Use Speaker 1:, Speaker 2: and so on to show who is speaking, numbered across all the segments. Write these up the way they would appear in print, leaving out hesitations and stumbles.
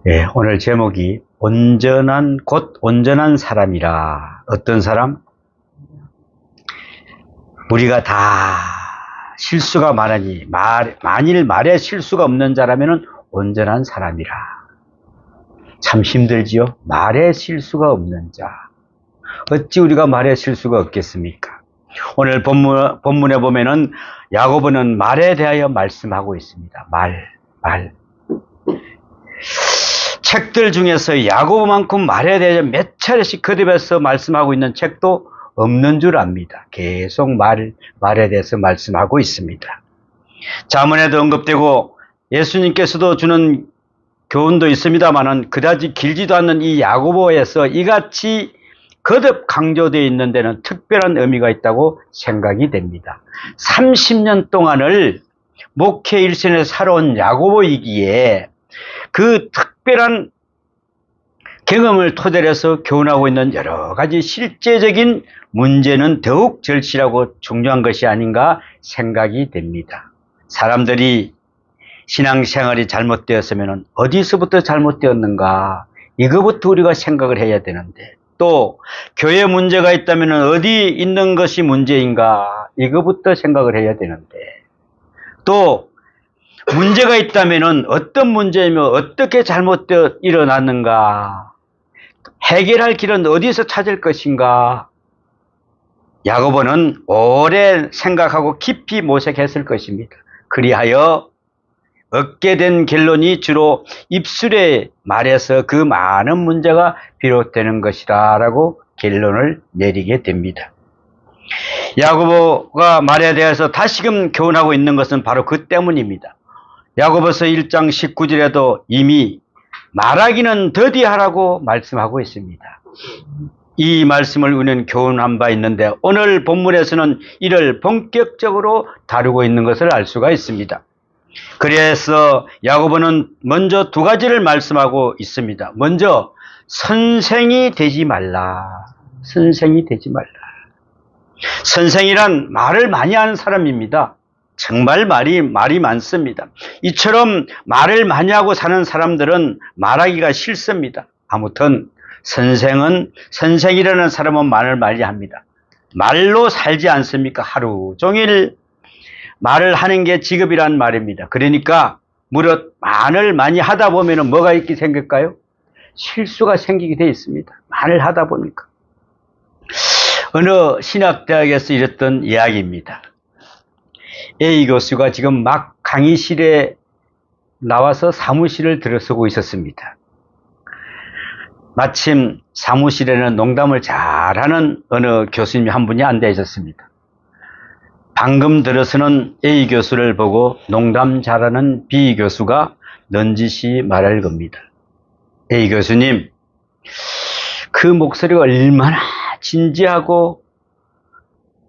Speaker 1: 예, 오늘 제목이 온전한 곧 온전한 사람이라. 어떤 사람? 우리가 다 실수가 많으니 만일 말에 실수가 없는 자라면 온전한 사람이라. 참 힘들지요? 말에 실수가 없는 자. 어찌 우리가 말에 실수가 없겠습니까? 오늘 본문에 보면은 야고보는 말에 대하여 말씀하고 있습니다. 말. 책들 중에서 야고보만큼 말에 대해 몇 차례씩 거듭해서 말씀하고 있는 책도 없는 줄 압니다. 계속 말에 대해서 말씀하고 있습니다. 자문에도 언급되고 예수님께서도 주는 교훈도 있습니다만은 그다지 길지도 않는 이 야고보에서 이같이 거듭 강조되어 있는 데는 특별한 의미가 있다고 생각이 됩니다. 30년 동안을 목회 일선에 살아온 야고보이기에 그 특별한 경험을 토대로 해서 교훈하고 있는 여러 가지 실제적인 문제는 더욱 절실하고 중요한 것이 아닌가 생각이 됩니다. 사람들이 신앙생활이 잘못되었으면 어디서부터 잘못되었는가, 이거부터 우리가 생각을 해야 되는데, 또 교회 문제가 있다면 어디 있는 것이 문제인가, 이거부터 생각을 해야 되는데, 또 문제가 있다면 어떤 문제이며 어떻게 잘못되어 일어났는가, 해결할 길은 어디서 찾을 것인가. 야고보는 오래 생각하고 깊이 모색했을 것입니다. 그리하여 얻게 된 결론이 주로 입술의 말에서 그 많은 문제가 비롯되는 것이다 라고 결론을 내리게 됩니다. 야고보가 말에 대해서 다시금 교훈하고 있는 것은 바로 그 때문입니다. 야고보서 1장 19절에도 이미 말하기는 더디하라고 말씀하고 있습니다. 이 말씀을 우리는 교훈한 바 있는데 오늘 본문에서는 이를 본격적으로 다루고 있는 것을 알 수가 있습니다. 그래서 야고보는 먼저 두 가지를 말씀하고 있습니다. 먼저 선생이 되지 말라. 선생이 되지 말라. 선생이란 말을 많이 하는 사람입니다. 정말 말이 많습니다. 이처럼 말을 많이 하고 사는 사람들은 말하기가 싫습니다. 아무튼 선생이라는 사람은 말을 많이 합니다. 말로 살지 않습니까? 하루 종일 말을 하는 게 직업이란 말입니다. 그러니까 무릇 말을 많이 하다 보면 뭐가 있게 생길까요? 실수가 생기게 되어 있습니다. 말을 하다 보니까. 어느 신학대학에서 이랬던 이야기입니다. A 교수가 지금 막 강의실에 나와서 사무실을 들어서고 있었습니다. 마침 사무실에는 농담을 잘하는 어느 교수님이 한 분이 앉아 있었습니다. 방금 들어서는 A 교수를 보고 농담 잘하는 B 교수가 넌지시 말할 겁니다. A 교수님, 그 목소리가 얼마나 진지하고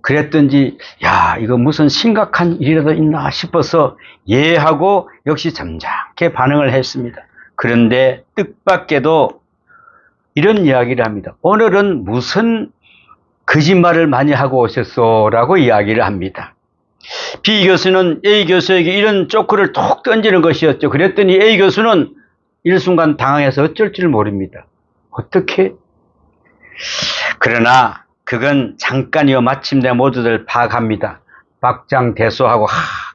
Speaker 1: 그랬던지, 야, 이거 무슨 심각한 일이라도 있나 싶어서 예하고 역시 점잖게 반응을 했습니다. 그런데 뜻밖에도 이런 이야기를 합니다. 오늘은 무슨 거짓말을 많이 하고 오셨소? 라고 이야기를 합니다. B 교수는 A 교수에게 이런 쪼크를 톡 던지는 것이었죠. 그랬더니 A 교수는 일순간 당황해서 어쩔 줄 모릅니다. 어떻게? 그러나 그건 잠깐이요. 마침내 모두들 파악합니다. 박장대소하고,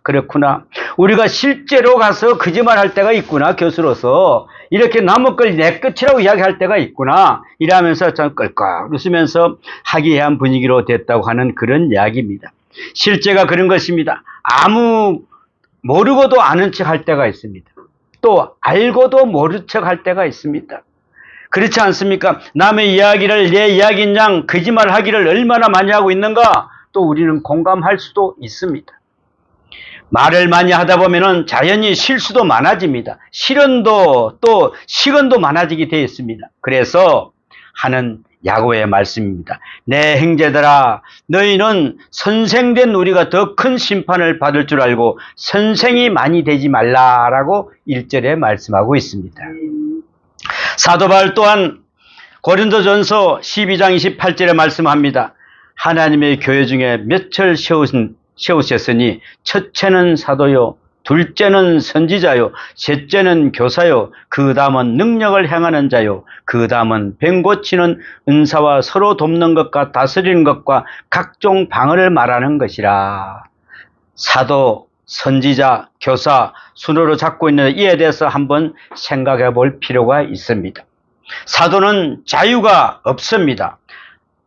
Speaker 1: 그렇구나. 우리가 실제로 가서 거짓말 할 때가 있구나. 교수로서. 이렇게 남의 걸 내 끝이라고 이야기할 때가 있구나. 이러면서 좀 껄껄 웃으면서 화기애애한 분위기로 됐다고 하는 그런 이야기입니다. 실제가 그런 것입니다. 모르고도 아는 척 할 때가 있습니다. 또 알고도 모른 척 할 때가 있습니다. 그렇지 않습니까? 남의 이야기를 내 이야기인 양 거짓말 하기를 얼마나 많이 하고 있는가? 또 우리는 공감할 수도 있습니다. 말을 많이 하다 보면은 자연히 실수도 많아집니다. 실언도 또 시건도 많아지게 되어 있습니다. 그래서 하는 야고보의 말씀입니다. 내 형제들아, 너희는 선생된 우리가 더 큰 심판을 받을 줄 알고 선생이 많이 되지 말라라고 1절에 말씀하고 있습니다. 사도 바울 또한 고린도전서 12장 28절에 말씀합니다. 하나님의 교회 중에 몇철 세우셨으니 첫째는 사도요, 둘째는 선지자요, 셋째는 교사요, 그 다음은 능력을 행하는 자요, 그 다음은 병 고치는 은사와 서로 돕는 것과 다스리는 것과 각종 방언을 말하는 것이라. 사도, 선지자, 교사 순으로 잡고 있는 이에 대해서 한번 생각해 볼 필요가 있습니다. 사도는 자유가 없습니다.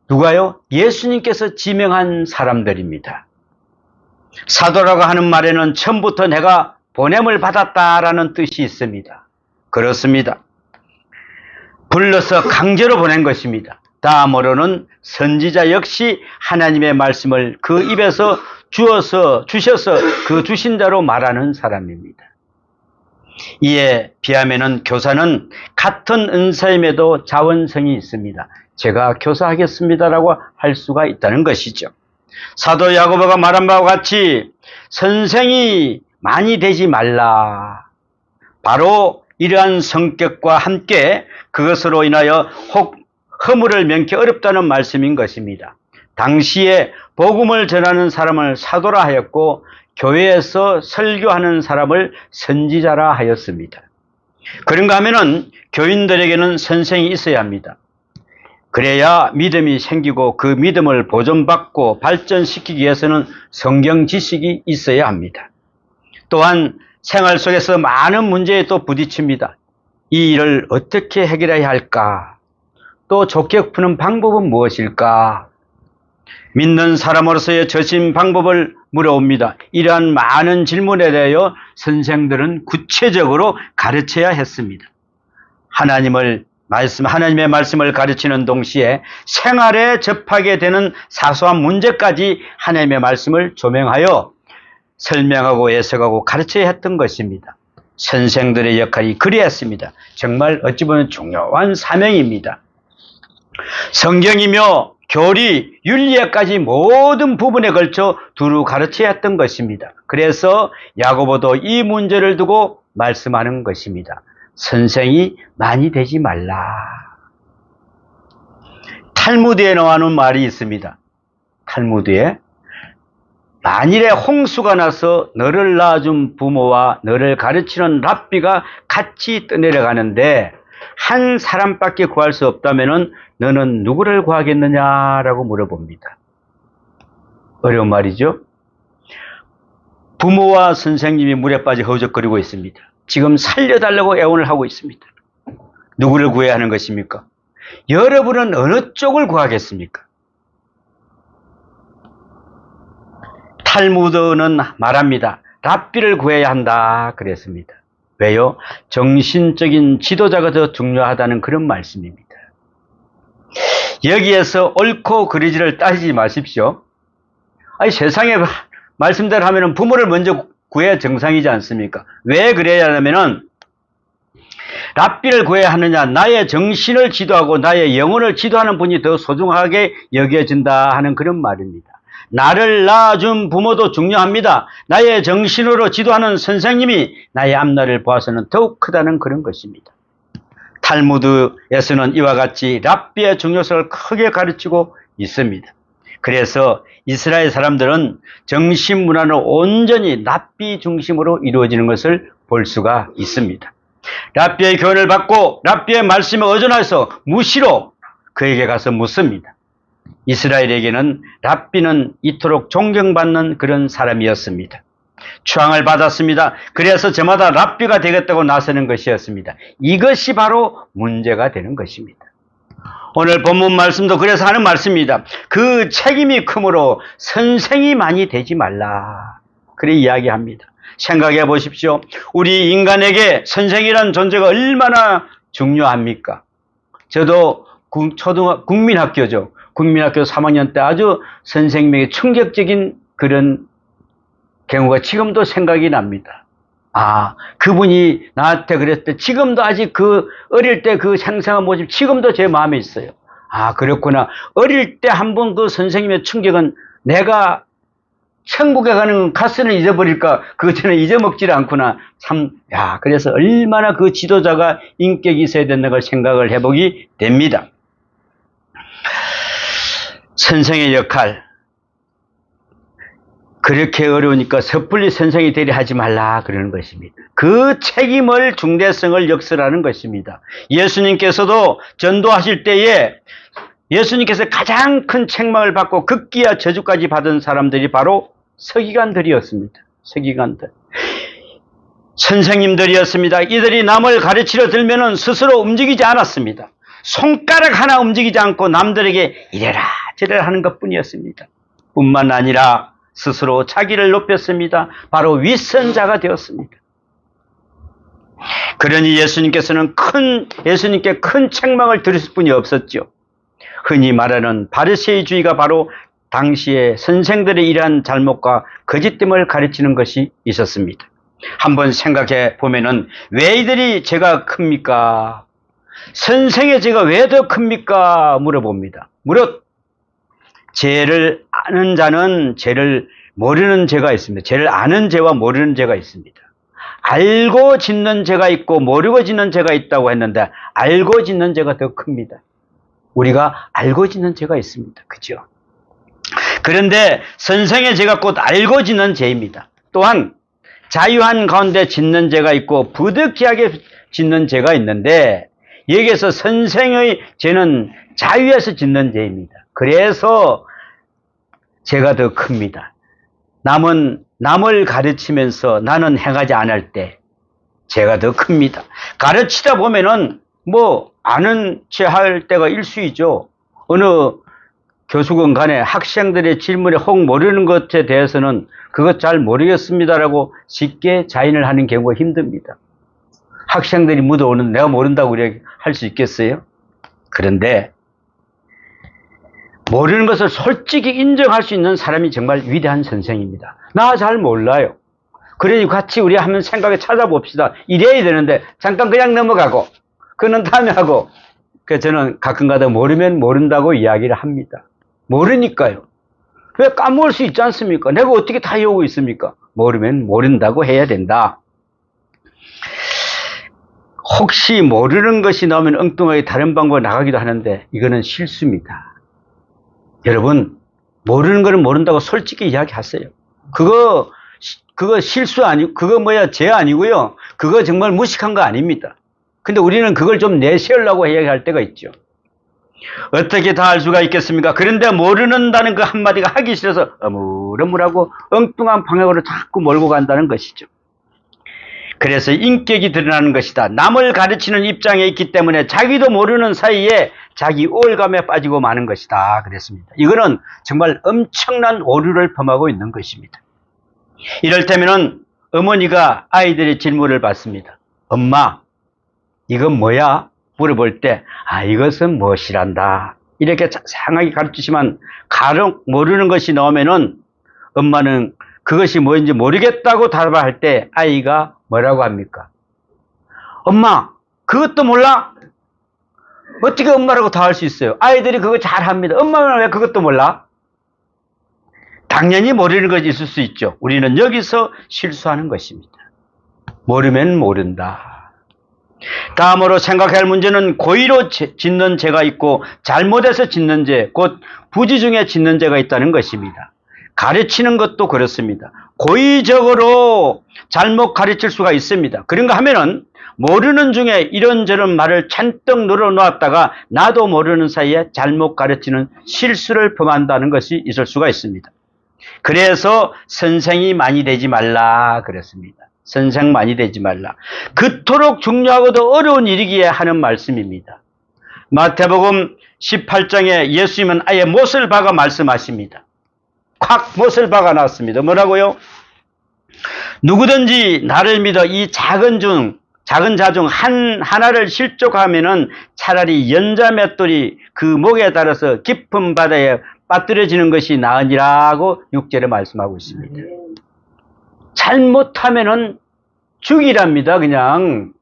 Speaker 1: 누가요? 예수님께서 지명한 사람들입니다. 사도라고 하는 말에는 처음부터 내가 보냄을 받았다라는 뜻이 있습니다. 그렇습니다. 불러서 강제로 보낸 것입니다. 다음으로는 선지자 역시 하나님의 말씀을 그 입에서 주셔서 그 주신 자로 말하는 사람입니다. 이에 비하면은 교사는 같은 은사임에도 자원성이 있습니다. 제가 교사하겠습니다라고 할 수가 있다는 것이죠. 사도 야고보가 말한 바와 같이 선생이 많이 되지 말라. 바로 이러한 성격과 함께 그것으로 인하여 허물을 면키 어렵다는 말씀인 것입니다. 당시에 복음을 전하는 사람을 사도라 하였고 교회에서 설교하는 사람을 선지자라 하였습니다. 그런가 하면은 교인들에게는 선생이 있어야 합니다. 그래야 믿음이 생기고 그 믿음을 보존받고 발전시키기 위해서는 성경 지식이 있어야 합니다. 또한 생활 속에서 많은 문제에 또 부딪힙니다. 이 일을 어떻게 해결해야 할까? 또 좋게 푸는 방법은 무엇일까? 믿는 사람으로서의 저신 방법을 물어옵니다. 이러한 많은 질문에 대하여 선생들은 구체적으로 가르쳐야 했습니다. 하나님의 말씀을 가르치는 동시에 생활에 접하게 되는 사소한 문제까지 하나님의 말씀을 조명하여 설명하고 해석하고 가르쳐야 했던 것입니다. 선생들의 역할이 그리했습니다. 정말 어찌 보면 중요한 사명입니다. 성경이며 교리, 윤리에까지 모든 부분에 걸쳐 두루 가르쳐야 했던 것입니다. 그래서 야고보도 이 문제를 두고 말씀하는 것입니다. 선생이 많이 되지 말라. 탈무드에 나오는 말이 있습니다. 탈무드에 만일에 홍수가 나서 너를 낳아준 부모와 너를 가르치는 랍비가 같이 떠내려가는데 한 사람밖에 구할 수 없다면 너는 누구를 구하겠느냐라고 물어봅니다. 어려운 말이죠. 부모와 선생님이 물에 빠져 허우적거리고 있습니다. 지금 살려달라고 애원을 하고 있습니다. 누구를 구해야 하는 것입니까? 여러분은 어느 쪽을 구하겠습니까? 탈무드는 말합니다. 랍비를 구해야 한다 그랬습니다. 왜요? 정신적인 지도자가 더 중요하다는 그런 말씀입니다. 여기에서 옳고 그르지를 따지지 마십시오. 아니, 세상에 말씀대로 하면 부모를 먼저 구해야 정상이지 않습니까? 왜 그래야 하냐면은 랍비를 구해야 하느냐, 나의 정신을 지도하고 나의 영혼을 지도하는 분이 더 소중하게 여겨진다 하는 그런 말입니다. 나를 낳아준 부모도 중요합니다. 나의 정신으로 지도하는 선생님이 나의 앞날을 보아서는 더욱 크다는 그런 것입니다. 탈무드에서는 이와 같이 랍비의 중요성을 크게 가르치고 있습니다. 그래서 이스라엘 사람들은 정신문화는 온전히 랍비 중심으로 이루어지는 것을 볼 수가 있습니다. 랍비의 교훈을 받고 랍비의 말씀에 의존해서 무시로 그에게 가서 묻습니다. 이스라엘에게는 랍비는 이토록 존경받는 그런 사람이었습니다. 추앙을 받았습니다. 그래서 저마다 랍비가 되겠다고 나서는 것이었습니다. 이것이 바로 문제가 되는 것입니다. 오늘 본문 말씀도 그래서 하는 말씀입니다. 그 책임이 크므로 선생이 많이 되지 말라. 그래 이야기합니다. 생각해 보십시오. 우리 인간에게 선생이란 존재가 얼마나 중요합니까? 저도 국민학교죠. 국민학교 3학년 때 아주 선생님에게 충격적인 그런 경우가 지금도 생각이 납니다. 아, 그분이 나한테 그랬을 때 지금도 아직 그 어릴 때 그 생생한 모습 지금도 제 마음에 있어요. 아, 그렇구나. 어릴 때 한번 그 선생님의 충격은 내가 천국에 가는 가스는 잊어버릴까? 그거 저는 잊어먹지를 않구나. 참, 야, 그래서 얼마나 그 지도자가 인격이 있어야 된다는 걸 생각을 해보게 됩니다. 선생의 역할. 그렇게 어려우니까 섣불리 선생이 되려 하지 말라 그러는 것입니다. 그 책임을, 중대성을 역설하는 것입니다. 예수님께서도 전도하실 때에 예수님께서 가장 큰 책망을 받고 극기야 저주까지 받은 사람들이 바로 서기관들이었습니다. 서기관들. 선생님들이었습니다. 이들이 남을 가르치려 들면은 스스로 움직이지 않았습니다. 손가락 하나 움직이지 않고 남들에게 이래라 저래라 하는 것뿐이었습니다. 뿐만 아니라 스스로 자기를 높였습니다. 바로 윗선자가 되었습니다. 그러니 예수님께 큰 책망을 들으실 분이 없었죠. 흔히 말하는 바리새이주의가 바로 당시에 선생들의 이러한 잘못과 거짓됨을 가르치는 것이 있었습니다. 한번 생각해 보면은 왜 이들이 죄가 큽니까? 선생의 죄가 왜 더 큽니까? 물어봅니다. 무릇 죄를 아는 자는 죄를 모르는 죄가 있습니다. 죄를 아는 죄와 모르는 죄가 있습니다. 알고 짓는 죄가 있고 모르고 짓는 죄가 있다고 했는데 알고 짓는 죄가 더 큽니다. 우리가 알고 짓는 죄가 있습니다. 그죠? 그런데 선생의 죄가 곧 알고 짓는 죄입니다. 또한 자유한 가운데 짓는 죄가 있고 부득이하게 짓는 죄가 있는데 여기에서 선생의 죄는 자유에서 짓는 죄입니다. 그래서 죄가 더 큽니다. 남을 가르치면서 나는 행하지 않을 때 죄가 더 큽니다. 가르치다 보면은 아는 체 할 때가 일수이죠. 어느 교수건 간에 학생들의 질문에 혹 모르는 것에 대해서는 그것 잘 모르겠습니다라고 쉽게 자인을 하는 경우가 힘듭니다. 학생들이 묻어오는 내가 모른다고 할 수 있겠어요? 그런데 모르는 것을 솔직히 인정할 수 있는 사람이 정말 위대한 선생입니다. 나 잘 몰라요. 그러니 같이 우리 한번 생각해 찾아봅시다. 이래야 되는데 잠깐 그냥 넘어가고 그는 다음에 하고. 그래서 저는 가끔가다 모르면 모른다고 이야기를 합니다. 모르니까요. 왜 까먹을 수 있지 않습니까? 내가 어떻게 다 외우고 있습니까? 모르면 모른다고 해야 된다. 혹시 모르는 것이 나오면 엉뚱하게 다른 방법으로 나가기도 하는데 이거는 실수입니다. 여러분, 모르는 거는 모른다고 솔직히 이야기하세요. 그거 실수 아니고, 죄 아니고요. 그거 정말 무식한 거 아닙니다. 근데 우리는 그걸 좀 내세우려고 이야기할 때가 있죠. 어떻게 다 알 수가 있겠습니까? 그런데 모르는다는 그 한마디가 하기 싫어서 어물어물하고 엉뚱한 방향으로 자꾸 몰고 간다는 것이죠. 그래서 인격이 드러나는 것이다. 남을 가르치는 입장에 있기 때문에 자기도 모르는 사이에 자기 우월감에 빠지고 마는 것이다. 그랬습니다. 이거는 정말 엄청난 오류를 범하고 있는 것입니다. 이럴 때면은 어머니가 아이들의 질문을 받습니다. 엄마, 이건 뭐야? 물어볼 때, 이것은 무엇이란다. 이렇게 자상하게 가르치시면 가령 모르는 것이 나오면은 엄마는 그것이 뭐인지 모르겠다고 답할 때 아이가 뭐라고 합니까? 엄마, 그것도 몰라? 어떻게 엄마라고 다 할 수 있어요? 아이들이 그거 잘 합니다. 엄마는 왜 그것도 몰라? 당연히 모르는 것이 있을 수 있죠. 우리는 여기서 실수하는 것입니다. 모르면 모른다. 다음으로 생각해야 할 문제는 고의로 짓는 죄가 있고 잘못해서 짓는 죄, 곧 부지 중에 짓는 죄가 있다는 것입니다. 가르치는 것도 그렇습니다. 고의적으로 잘못 가르칠 수가 있습니다. 그런가 하면은 모르는 중에 이런저런 말을 잔뜩 늘어놓았다가 나도 모르는 사이에 잘못 가르치는 실수를 범한다는 것이 있을 수가 있습니다. 그래서 선생이 많이 되지 말라 그랬습니다. 선생 많이 되지 말라. 그토록 중요하고도 어려운 일이기에 하는 말씀입니다. 마태복음 18장에 예수님은 아예 못을 박아 말씀하십니다. 콱 못을 박아 놨습니다. 뭐라고요? 누구든지 나를 믿어 이 작은 자 중 하나를 실족하면은 차라리 연자 맷돌이 그 목에 달아서 깊은 바다에 빠뜨려지는 것이 나으니라고 6절에 말씀하고 있습니다. 잘못하면은 죽이랍니다. 그냥.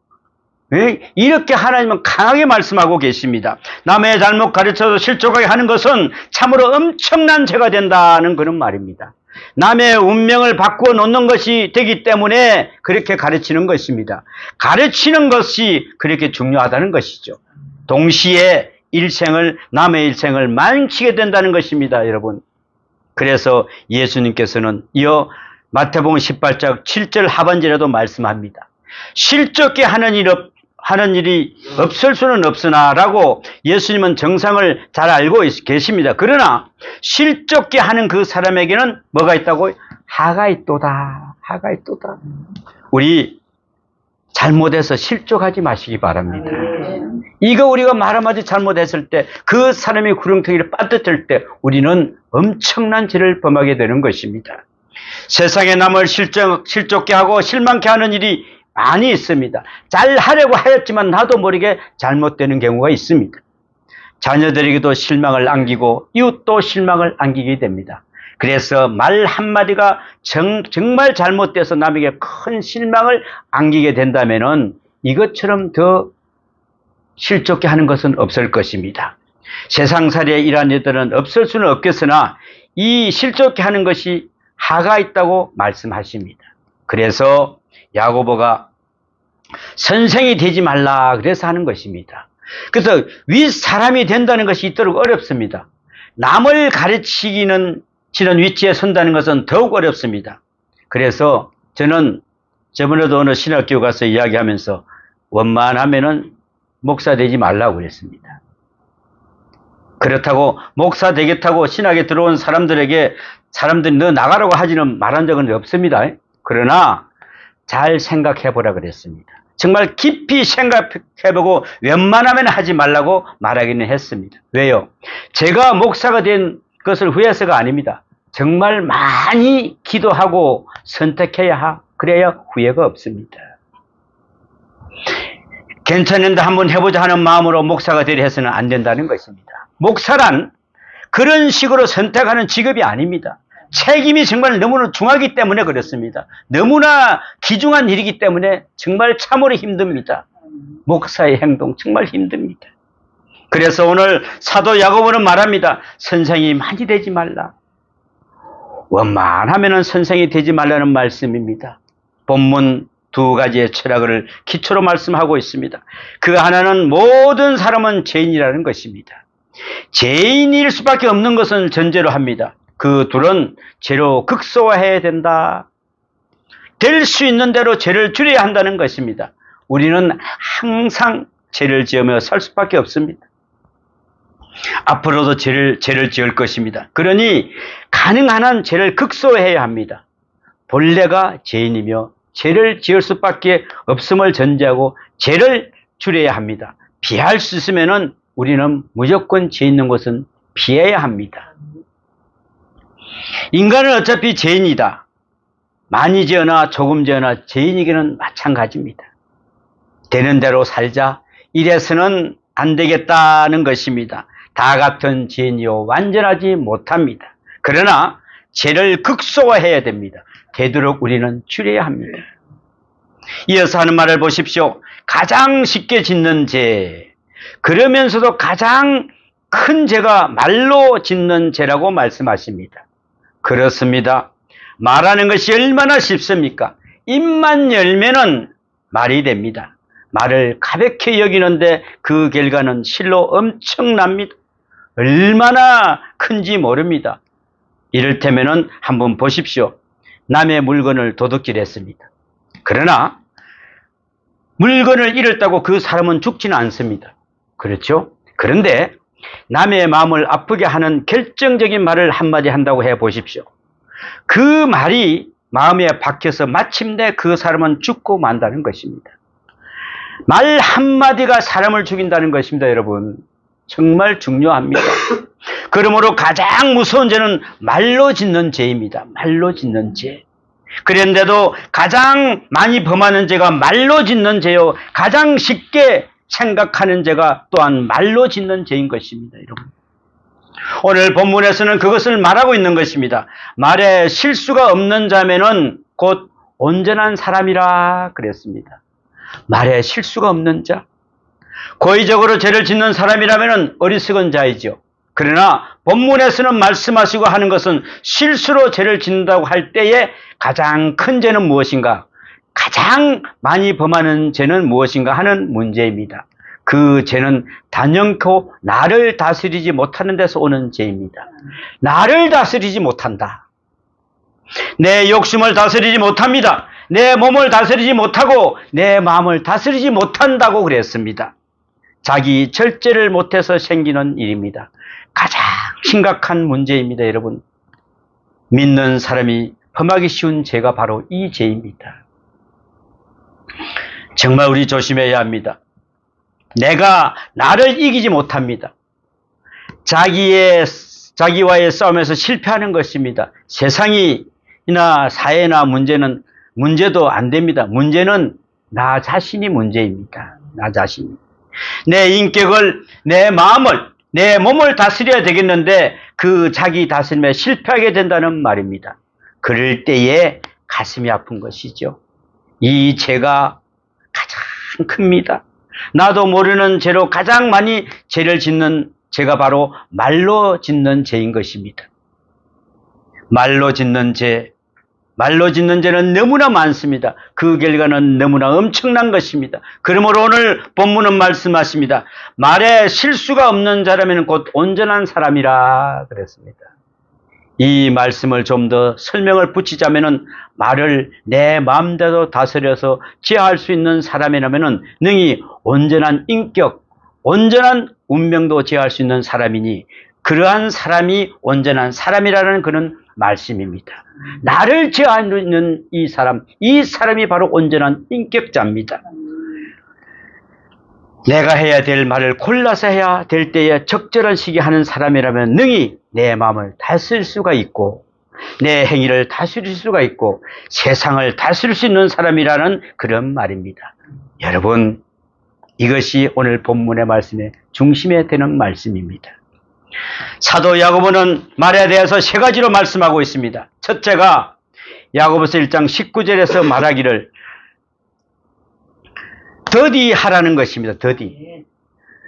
Speaker 1: 이렇게 하나님은 강하게 말씀하고 계십니다. 남의 잘못 가르쳐서 실족하게 하는 것은 참으로 엄청난 죄가 된다는 그런 말입니다. 남의 운명을 바꾸어 놓는 것이 되기 때문에 그렇게 가르치는 것입니다. 가르치는 것이 그렇게 중요하다는 것이죠. 동시에 남의 일생을 망치게 된다는 것입니다, 여러분. 그래서 예수님께서는 이어 마태복음 18장 7절 하반절에도 말씀합니다. 실족게 하는 일이 없을 수는 없으나 라고 예수님은 정상을 잘 알고 계십니다. 그러나 실족게 하는 그 사람에게는 뭐가 있다고? 하가 있도다. 하가 있도다. 우리 잘못해서 실족하지 마시기 바랍니다. 이거 우리가 말 한마디 잘못했을 때 그 사람이 구렁텅이를 빠뜨릴 때 우리는 엄청난 죄를 범하게 되는 것입니다. 세상에 남을 실족게 하고 실망케 하는 일이 많이 있습니다. 잘 하려고 하였지만 나도 모르게 잘못되는 경우가 있습니다. 자녀들에게도 실망을 안기고 이웃도 실망을 안기게 됩니다. 그래서 말 한마디가 정말 잘못돼서 남에게 큰 실망을 안기게 된다면은 이것처럼 더 실족게 하는 것은 없을 것입니다. 세상살이에 이러한 일들은 없을 수는 없겠으나 이 실족게 하는 것이 하가 있다고 말씀하십니다. 그래서 야고보가 선생이 되지 말라 그래서 하는 것입니다. 그래서 윗사람이 된다는 것이 있도록 어렵습니다. 남을 가르치는 위치에 선다는 것은 더욱 어렵습니다. 그래서 저는 저번에도 어느 신학교 가서 이야기하면서 원만하면은 목사 되지 말라고 그랬습니다. 그렇다고 목사 되겠다고 신학에 들어온 사람들이 너 나가라고 하지는 말한 적은 없습니다. 그러나 잘 생각해 보라 그랬습니다. 정말 깊이 생각해보고 웬만하면 하지 말라고 말하기는 했습니다. 왜요? 제가 목사가 된 것을 후회해서가 아닙니다. 정말 많이 기도하고 선택해야 그래야 후회가 없습니다. 괜찮은데 한번 해보자 하는 마음으로 목사가 되려 해서는 안 된다는 것입니다. 목사란 그런 식으로 선택하는 직업이 아닙니다. 책임이 정말 너무나 중하기 때문에 그렇습니다. 너무나 귀중한 일이기 때문에 정말 참으로 힘듭니다. 목사의 행동 정말 힘듭니다. 그래서 오늘 사도 야고보는 말합니다. 선생이 많이 되지 말라. 원만하면은 선생이 되지 말라는 말씀입니다. 본문 두 가지의 철학을 기초로 말씀하고 있습니다. 그 하나는 모든 사람은 죄인이라는 것입니다. 죄인일 수밖에 없는 것은 전제로 합니다. 그 둘은 죄로 극소화해야 된다. 될 수 있는 대로 죄를 줄여야 한다는 것입니다. 우리는 항상 죄를 지으며 살 수밖에 없습니다. 앞으로도 죄를 지을 것입니다. 그러니 가능한 한 죄를 극소화해야 합니다. 본래가 죄인이며 죄를 지을 수밖에 없음을 전제하고 죄를 줄여야 합니다. 피할 수 있으면은 우리는 무조건 죄 있는 곳은 피해야 합니다. 인간은 어차피 죄인이다. 많이 지어나 조금 지어나 죄인이기는 마찬가지입니다. 되는 대로 살자. 이래서는 안 되겠다는 것입니다. 다 같은 죄인이요 완전하지 못합니다. 그러나 죄를 극소화해야 됩니다. 되도록 우리는 줄여야 합니다. 이어서 하는 말을 보십시오. 가장 쉽게 짓는 죄, 그러면서도 가장 큰 죄가 말로 짓는 죄라고 말씀하십니다. 그렇습니다. 말하는 것이 얼마나 쉽습니까? 입만 열면은 말이 됩니다. 말을 가볍게 여기는데 그 결과는 실로 엄청납니다. 얼마나 큰지 모릅니다. 이를테면은 한번 보십시오. 남의 물건을 도둑질했습니다. 그러나 물건을 잃었다고 그 사람은 죽지는 않습니다. 그렇죠? 그런데 남의 마음을 아프게 하는 결정적인 말을 한마디 한다고 해 보십시오. 그 말이 마음에 박혀서 마침내 그 사람은 죽고 만다는 것입니다. 말 한마디가 사람을 죽인다는 것입니다, 여러분. 정말 중요합니다. 그러므로 가장 무서운 죄는 말로 짓는 죄입니다. 말로 짓는 죄. 그런데도 가장 많이 범하는 죄가 말로 짓는 죄요. 가장 쉽게 생각하는 죄가 또한 말로 짓는 죄인 것입니다, 여러분. 오늘 본문에서는 그것을 말하고 있는 것입니다. 말에 실수가 없는 자면은 곧 온전한 사람이라 그랬습니다. 말에 실수가 없는 자. 고의적으로 죄를 짓는 사람이라면 어리석은 자이죠. 그러나 본문에서는 말씀하시고 하는 것은 실수로 죄를 짓는다고 할 때에 가장 큰 죄는 무엇인가? 가장 많이 범하는 죄는 무엇인가 하는 문제입니다. 그 죄는 단연코 나를 다스리지 못하는 데서 오는 죄입니다. 나를 다스리지 못한다. 내 욕심을 다스리지 못합니다. 내 몸을 다스리지 못하고 내 마음을 다스리지 못한다고 그랬습니다. 자기 절제를 못해서 생기는 일입니다. 가장 심각한 문제입니다, 여러분. 믿는 사람이 범하기 쉬운 죄가 바로 이 죄입니다. 정말 우리 조심해야 합니다. 내가 나를 이기지 못합니다. 자기와의 싸움에서 실패하는 것입니다. 세상이나 사회나 문제도 안 됩니다. 문제는 나 자신이 문제입니다. 나 자신이. 내 인격을, 내 마음을, 내 몸을 다스려야 되겠는데 그 자기 다스림에 실패하게 된다는 말입니다. 그럴 때에 가슴이 아픈 것이죠. 이 죄가 가장 큽니다. 나도 모르는 죄로 가장 많이 죄를 짓는 죄가 바로 말로 짓는 죄인 것입니다. 말로 짓는 죄는 너무나 많습니다. 그 결과는 너무나 엄청난 것입니다. 그러므로 오늘 본문은 말씀하십니다. 말에 실수가 없는 자라면 곧 온전한 사람이라 그랬습니다. 이 말씀을 좀 더 설명을 붙이자면은 말을 내 마음대로 다스려서 제어할 수 있는 사람이라면은 능히 온전한 인격, 온전한 운명도 제어할 수 있는 사람이니 그러한 사람이 온전한 사람이라는 그런 말씀입니다. 나를 제어하는 이 사람이 바로 온전한 인격자입니다. 내가 해야 될 말을 골라서 해야 될 때에 적절한 시기에 하는 사람이라면 능히 내 마음을 다스릴 수가 있고 내 행위를 다스릴 수가 있고 세상을 다스릴 수 있는 사람이라는 그런 말입니다. 여러분, 이것이 오늘 본문의 말씀의 중심에 되는 말씀입니다. 사도 야고보는 말에 대해서 세 가지로 말씀하고 있습니다. 첫째가 야고보서 1장 19절에서 말하기를 더디 하라는 것입니다. 더디.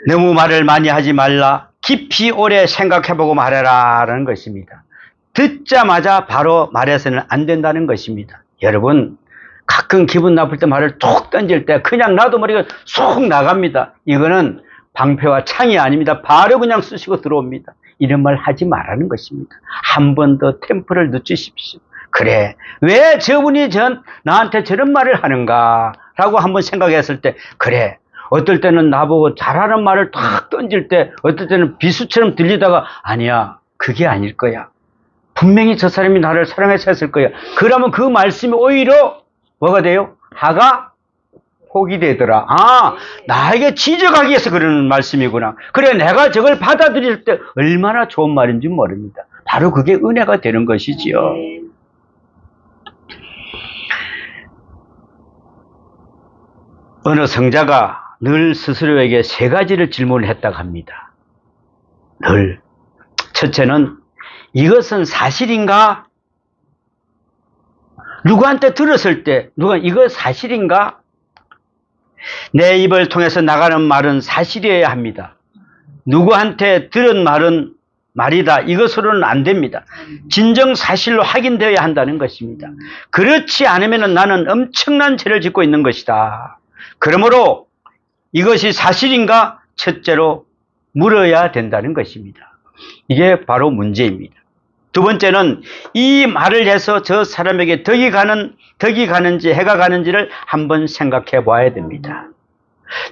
Speaker 1: 너무 말을 많이 하지 말라. 깊이 오래 생각해보고 말해라라는 것입니다. 듣자마자 바로 말해서는 안 된다는 것입니다. 여러분, 가끔 기분 나쁠 때 말을 툭 던질 때 그냥 놔도 머리가 쏙 나갑니다. 이거는 방패와 창이 아닙니다. 바로 그냥 쑤시고 들어옵니다. 이런 말 하지 말라는 것입니다. 한 번 더 템포를 늦추십시오. 그래, 왜 저분이 나한테 저런 말을 하는가 라고 한번 생각했을 때, 그래, 어떨 때는 나보고 잘하는 말을 탁 던질 때 어떨 때는 비수처럼 들리다가 아니야, 그게 아닐 거야. 분명히 저 사람이 나를 사랑해서 했을 거야. 그러면 그 말씀이 오히려 뭐가 돼요? 하가 혹이 되더라. 아, 나에게 지적하기 위해서 그러는 말씀이구나. 그래, 내가 저걸 받아들일 때 얼마나 좋은 말인지 모릅니다. 바로 그게 은혜가 되는 것이지요. 어느 성자가 늘 스스로에게 세 가지를 질문을 했다고 합니다. 늘. 첫째는 이것은 사실인가? 누구한테 들었을 때 이거 사실인가? 내 입을 통해서 나가는 말은 사실이어야 합니다. 누구한테 들은 말은 말이다. 이것으로는 안 됩니다. 진정 사실로 확인되어야 한다는 것입니다. 그렇지 않으면 나는 엄청난 죄를 짓고 있는 것이다. 그러므로 이것이 사실인가? 첫째로 물어야 된다는 것입니다. 이게 바로 문제입니다. 두 번째는 이 말을 해서 저 사람에게 덕이 가는지 해가 가는지를 한번 생각해 봐야 됩니다.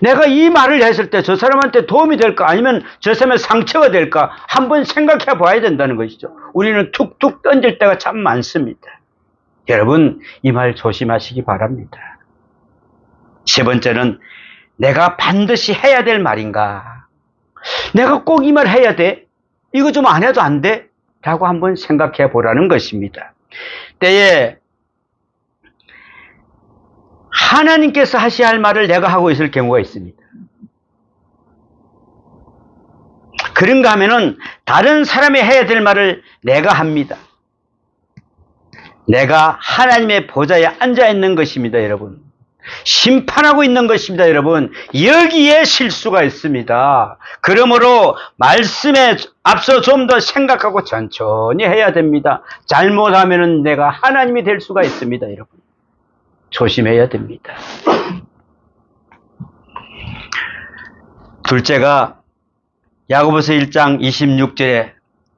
Speaker 1: 내가 이 말을 했을 때 저 사람한테 도움이 될까 아니면 저 사람의 상처가 될까 한번 생각해 봐야 된다는 것이죠. 우리는 툭툭 던질 때가 참 많습니다. 여러분, 이 말 조심하시기 바랍니다. 세 번째는 내가 반드시 해야 될 말인가? 내가 꼭 이 말 해야 돼? 이거 좀 안 해도 안 돼? 라고 한번 생각해 보라는 것입니다. 때에 하나님께서 하셔야 할 말을 내가 하고 있을 경우가 있습니다. 그런가 하면은 다른 사람이 해야 될 말을 내가 합니다. 내가 하나님의 보좌에 앉아 있는 것입니다, 여러분. 심판하고 있는 것입니다, 여러분. 여기에 실수가 있습니다. 그러므로 말씀에 앞서 좀 더 생각하고 천천히 해야 됩니다. 잘못하면 내가 하나님이 될 수가 있습니다, 여러분. 조심해야 됩니다. 둘째가 야고보서 1장 26절에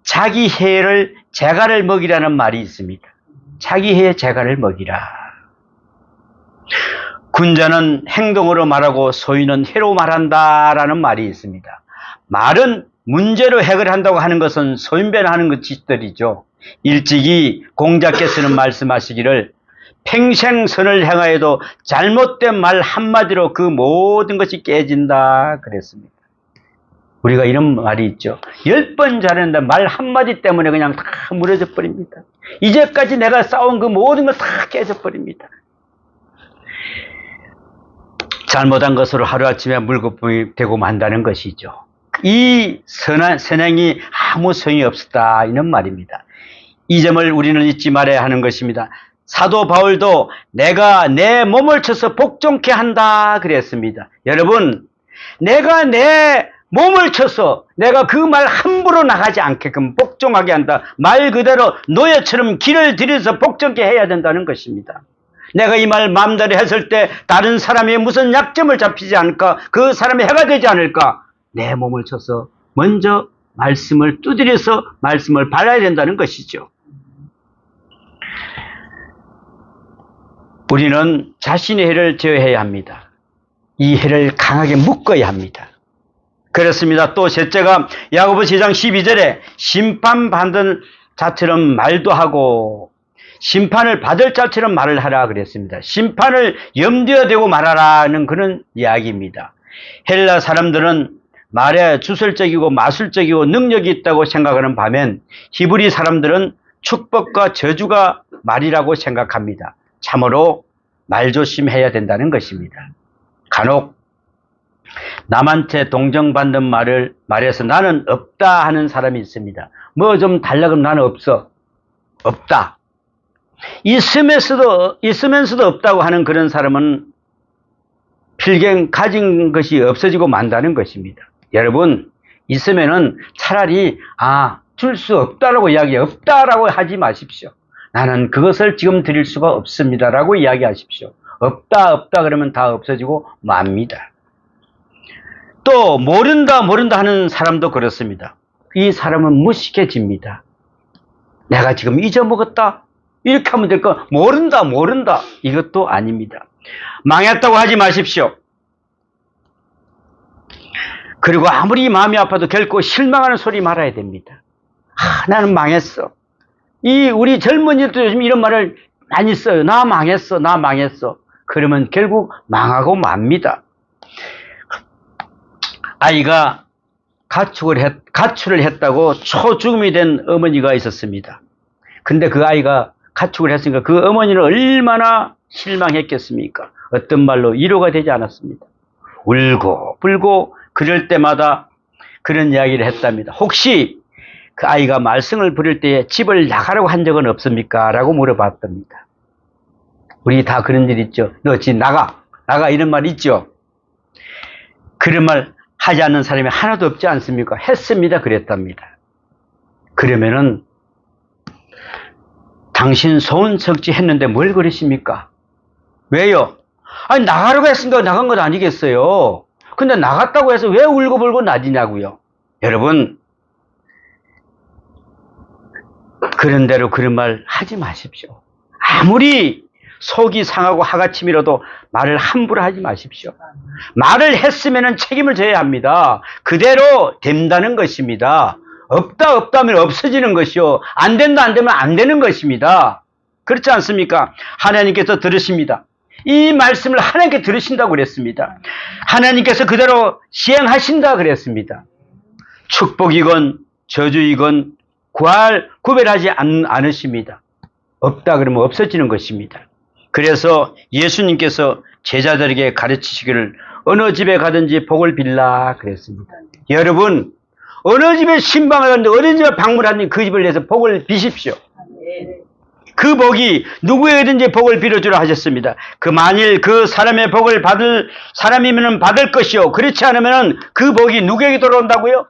Speaker 1: 자기 해를 재갈을 먹이라는 말이 있습니다. 자기 해에 재갈을 먹이라. 군자는 행동으로 말하고 소인은 해로 말한다라는 말이 있습니다. 말은 문제로 해결한다고 하는 것은 소인변하는 것들이죠. 일찍이 공자께서는 말씀하시기를 평생 선을 행하여도 잘못된 말 한마디로 그 모든 것이 깨진다 그랬습니다. 우리가 이런 말이 있죠. 10번 잘했는데 말 한마디 때문에 그냥 다 무너져 버립니다. 이제까지 내가 쌓은 그 모든 걸 다 깨져 버립니다. 잘못한 것으로 하루아침에 물거품이 되고 만다는 것이죠. 이 선행이 아무 소용이 없었다 이런 말입니다. 이 점을 우리는 잊지 말아야 하는 것입니다. 사도 바울도 내가 내 몸을 쳐서 복종케 한다 그랬습니다. 여러분, 내가 내 몸을 쳐서 내가 그 말 함부로 나가지 않게끔 복종하게 한다. 말 그대로 노예처럼 길을 들여서 복종케 해야 된다는 것입니다. 내가 이 말 마음대로 했을 때 다른 사람이 무슨 약점을 잡히지 않을까? 그 사람이 해가 되지 않을까? 내 몸을 쳐서 먼저 말씀을 두드려서 말씀을 발라야 된다는 것이죠. 우리는 자신의 해를 제어해야 합니다. 이 해를 강하게 묶어야 합니다. 그렇습니다. 또 셋째가 야고보서 2장 12절에 심판받은 자처럼 말도 하고 심판을 받을 자처럼 말을 하라 그랬습니다. 심판을 염두에 두고 말하라는 그런 이야기입니다. 헬라 사람들은 말에 주설적이고 마술적이고 능력이 있다고 생각하는 반면 히브리 사람들은 축복과 저주가 말이라고 생각합니다. 참으로 말조심해야 된다는 것입니다. 간혹 남한테 동정받는 말을 말해서 나는 없다 하는 사람이 있습니다. 뭐 좀 달라 그러면 나는 없어. 없다. 있으면서도 없다고 하는 그런 사람은 필경 가진 것이 없어지고 만다는 것입니다. 여러분, 있으면은 차라리 줄 수 없다라고 없다라고 하지 마십시오. 나는 그것을 지금 드릴 수가 없습니다라고 이야기하십시오. 없다 그러면 다 없어지고 맙니다. 또 모른다 하는 사람도 그렇습니다. 이 사람은 무식해집니다. 내가 지금 잊어먹었다 이렇게 하면 될까? 모른다 이것도 아닙니다. 망했다고 하지 마십시오. 그리고 아무리 마음이 아파도 결코 실망하는 소리 말아야 됩니다. 나는 망했어. 우리 젊은이들도 요즘 이런 말을 많이 써요. 나 망했어. 그러면 결국 망하고 맙니다. 아이가 가출을 했다고 초죽음이 된 어머니가 있었습니다. 근데 그 아이가 가출을 했으니까 그 어머니는 얼마나 실망했겠습니까? 어떤 말로 위로가 되지 않았습니다. 울고 불고 그럴 때마다 그런 이야기를 했답니다. 혹시 그 아이가 말썽을 부릴 때에 집을 나가라고 한 적은 없습니까? 라고 물어봤답니다. 우리 다 그런 일 있죠. 너 집 나가 이런 말 있죠. 그런 말 하지 않는 사람이 하나도 없지 않습니까? 했습니다. 그랬답니다. 그러면은 당신 소원 성취 했는데 뭘 그러십니까? 왜요? 나가라고 했으니까 나간 건 아니겠어요. 근데 나갔다고 해서 왜 울고불고 나지냐고요. 여러분, 그런 대로 그런 말 하지 마십시오. 아무리 속이 상하고 하가 치밀어도 말을 함부로 하지 마십시오. 말을 했으면 책임을 져야 합니다. 그대로 된다는 것입니다. 없다 하면 없어지는 것이요. 안 된다 안 되면 안 되는 것입니다. 그렇지 않습니까? 하나님께서 들으십니다. 이 말씀을 하나님께 들으신다고 그랬습니다. 하나님께서 그대로 시행하신다 그랬습니다. 축복이건 저주이건 구별하지 않으십니다. 없다 그러면 없어지는 것입니다. 그래서 예수님께서 제자들에게 가르치시기를 어느 집에 가든지 복을 빌라 그랬습니다. 여러분, 어느 집에 신방을 하는데 어느 집에 방문하든지 그 집을 위해서 복을 비십시오. 그 복이 누구에게든지 복을 빌어주라 하셨습니다. 만일 그 사람의 복을 받을 사람이면 받을 것이요. 그렇지 않으면 그 복이 누구에게 돌아온다고요?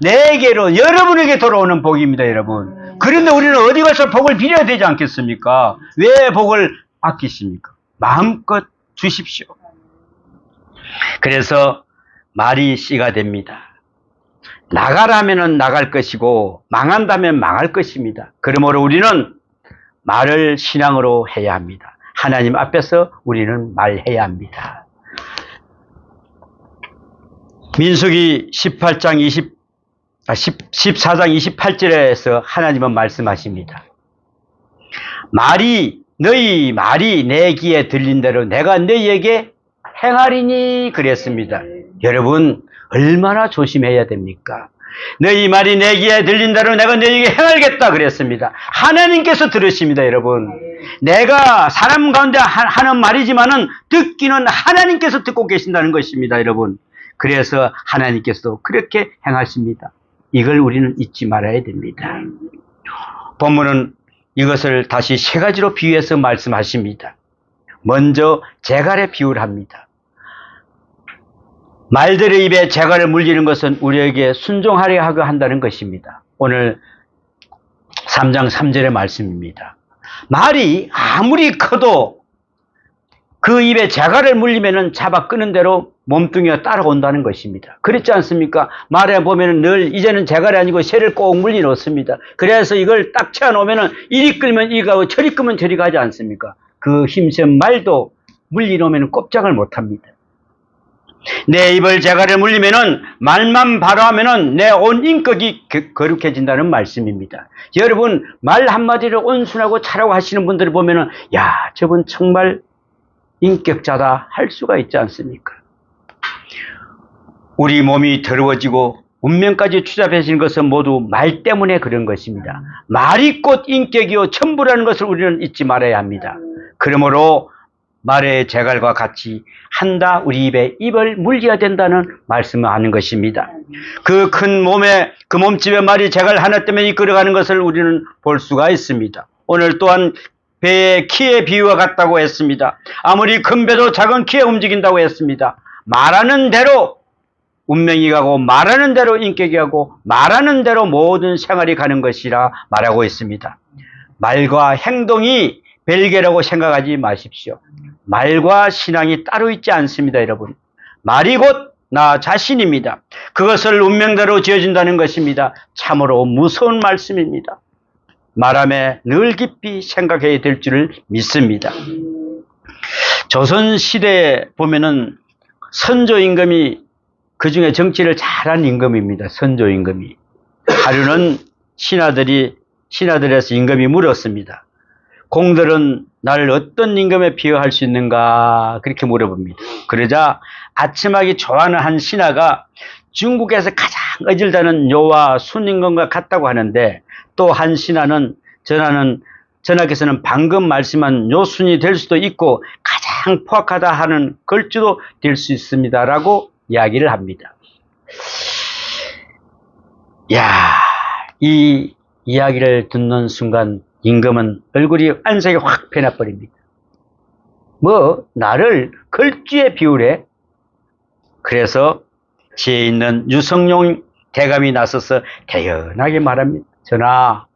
Speaker 1: 내게로, 여러분에게 돌아오는 복입니다, 여러분. 그런데 우리는 어디 가서 복을 빌어야 되지 않겠습니까? 왜 복을 아끼십니까? 마음껏 주십시오. 그래서 말이 씨가 됩니다. 나가라면은 나갈 것이고 망한다면 망할 것입니다. 그러므로 우리는 말을 신앙으로 해야 합니다. 하나님 앞에서 우리는 말해야 합니다. 민수기 14장 28절에서 하나님은 말씀하십니다. 너희 말이 내 귀에 들린 대로 내가 너희에게 행하리니 그랬습니다. 여러분 얼마나 조심해야 됩니까? 너희 말이 내 귀에 들린 대로 내가 너희에게 행하겠다 그랬습니다. 하나님께서 들으십니다. 여러분, 내가 사람 가운데 하는 말이지만은 듣기는 하나님께서 듣고 계신다는 것입니다. 여러분, 그래서 하나님께서도 그렇게 행하십니다. 이걸 우리는 잊지 말아야 됩니다. 본문은 이것을 다시 세 가지로 비유해서 말씀하십니다. 먼저 재갈에 비유를 합니다. 말들의 입에 재갈을 물리는 것은 우리에게 순종하려 하고 한다는 것입니다. 오늘 3장 3절의 말씀입니다. 말이 아무리 커도 그 입에 재갈을 물리면은 잡아 끄는 대로 몸뚱이가 따라온다는 것입니다. 그렇지 않습니까? 말에 보면은 늘 이제는 재갈이 아니고 새를 꼭 물리 놓습니다. 그래서 이걸 딱 채워 놓으면은 이리 끌면 이리 가고 저리 끄면 저리 가지 않습니까? 그 힘센 말도 물리 놓으면 꼼짝을 못 합니다. 내 입을 재갈에 물리면은 말만 바로 하면은 내 온 인격이 거룩해진다는 말씀입니다. 여러분, 말 한마디를 온순하고 차라고 하시는 분들을 보면은 야, 저분 정말 인격자다 할 수가 있지 않습니까? 우리 몸이 더러워지고 운명까지 추잡해지는 것은 모두 말 때문에 그런 것입니다. 말이 곧 인격이요 천부라는 것을 우리는 잊지 말아야 합니다. 그러므로 말의 재갈과 같이 한다 우리 입에 입을 물려야 된다는 말씀을 하는 것입니다. 그 큰 몸에 그 몸집에 말이 재갈 하나 때문에 이끌어가는 것을 우리는 볼 수가 있습니다. 오늘 또한 배의 키의 비유와 같다고 했습니다. 아무리 큰 배도 작은 키에 움직인다고 했습니다. 말하는 대로 운명이 가고 말하는 대로 인격이 가고 말하는 대로 모든 생활이 가는 것이라 말하고 있습니다. 말과 행동이 별개라고 생각하지 마십시오. 말과 신앙이 따로 있지 않습니다. 여러분, 말이 곧 나 자신입니다. 그것을 운명대로 지어진다는 것입니다. 참으로 무서운 말씀입니다. 말함에 늘 깊이 생각해야 될 줄을 믿습니다. 조선시대에 보면은 선조임금이 그 중에 정치를 잘한 임금입니다. 선조임금이. 하루는 신하들에서 임금이 물었습니다. 공들은 나를 어떤 임금에 비유할 수 있는가 그렇게 물어봅니다. 그러자 아첨하기 좋아하는 한 신하가 중국에서 가장 어질다는 요와 순임금과 같다고 하는데 또 한 신하는 전하께서는 방금 말씀한 요순이 될 수도 있고 가장 포악하다 하는 걸주도 될 수 있습니다라고 이야기를 합니다. 이 이야기를 듣는 순간 임금은 얼굴이 완전히 확 변해버립니다. 나를 걸주에 비우래? 그래서 지혜 있는 유성룡 대감이 나서서 대연하게 말합니다. 전하,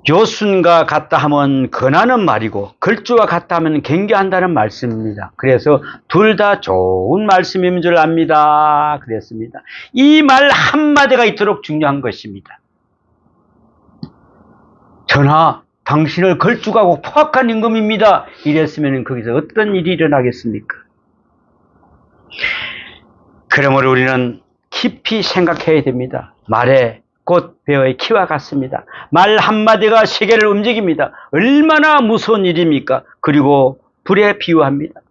Speaker 1: 요순과 같다 하면 권하는 말이고 걸주와 같다 하면 경계한다는 말씀입니다. 그래서 둘 다 좋은 말씀인 줄 압니다. 그랬습니다. 이 말 한마디가 있도록 중요한 것입니다. 전하, 당신을 걸주가고 포악한 임금입니다. 이랬으면 거기서 어떤 일이 일어나겠습니까? 그러므로 우리는 깊이 생각해야 됩니다. 말에 곧 배어의 키와 같습니다. 말 한마디가 세계를 움직입니다. 얼마나 무서운 일입니까? 그리고 불에 비유합니다.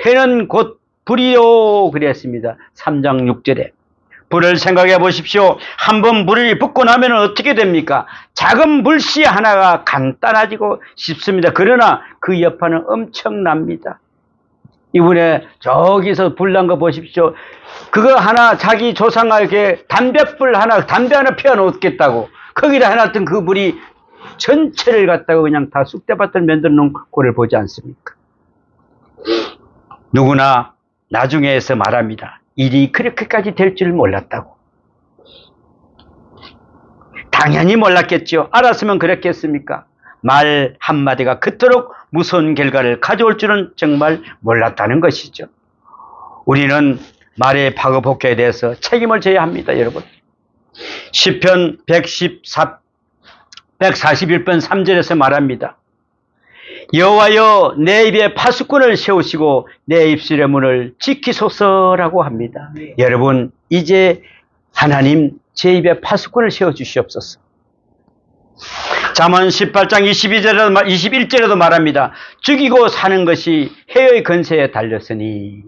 Speaker 1: 해는 곧 불이요 그랬습니다. 3장 6절에. 불을 생각해 보십시오. 한번 불이 붙고 나면 어떻게 됩니까? 작은 불씨 하나가 간단해지고 싶습니다. 그러나 그 여파는 엄청납니다. 이번에 저기서 불난 거 보십시오. 그거 하나 자기 조상에게 담배 하나 피워놓겠다고 거기다 해놨던 그 불이 전체를 갖다가 그냥 다 쑥대밭을 만들어 놓은 꼴을 보지 않습니까? 누구나 나중에서 말합니다. 일이 그렇게까지 될 줄 몰랐다고. 당연히 몰랐겠죠. 알았으면 그랬겠습니까? 말 한마디가 그토록 무서운 결과를 가져올 줄은 정말 몰랐다는 것이죠. 우리는 말의 파급폭행에 대해서 책임을 져야 합니다, 여러분. 시편 141편 3절에서 말합니다. 여호와여 내 입에 파수꾼을 세우시고 내 입술의 문을 지키소서라고 합니다. 여러분, 이제 하나님 제 입에 파수꾼을 세워주시옵소서. 잠언 18장 21절에도 말합니다. 죽이고 사는 것이 해의 근세에 달렸으니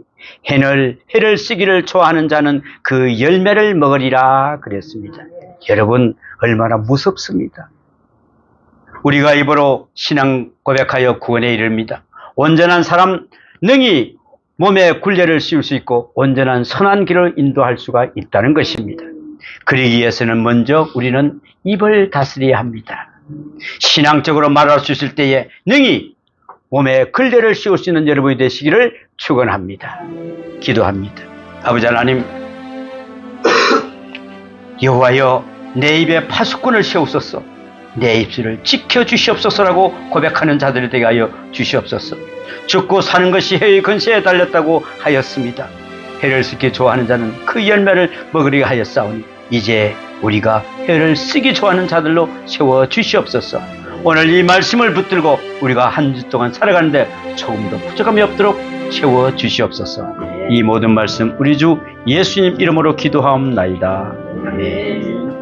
Speaker 1: 해를 쓰기를 좋아하는 자는 그 열매를 먹으리라 그랬습니다. 여러분, 얼마나 무섭습니다. 우리가 입으로 신앙 고백하여 구원에 이릅니다. 온전한 사람 능히 몸에 굴레를 씌울 수 있고 온전한 선한 길을 인도할 수가 있다는 것입니다. 그러기 위해서는 먼저 우리는 입을 다스려야 합니다. 신앙적으로 말할 수 있을 때에 능히 몸에 굴레를 씌울 수 있는 여러분이 되시기를 축원합니다. 기도합니다. 아버지 하나님, 여호와여 내 입에 파수꾼을 세우소서, 내 입술을 지켜주시옵소서라고 고백하는 자들이 되게 하여 주시옵소서. 죽고 사는 것이 해의 근세에 달렸다고 하였습니다. 해를 쓰기 좋아하는 자는 그 열매를 먹으리라 하였사오니 이제 우리가 해를 쓰기 좋아하는 자들로 세워 주시옵소서. 오늘 이 말씀을 붙들고 우리가 한 주 동안 살아가는데 조금 더 부족함이 없도록 채워 주시옵소서. 이 모든 말씀 우리 주 예수님 이름으로 기도하옵나이다. 아멘.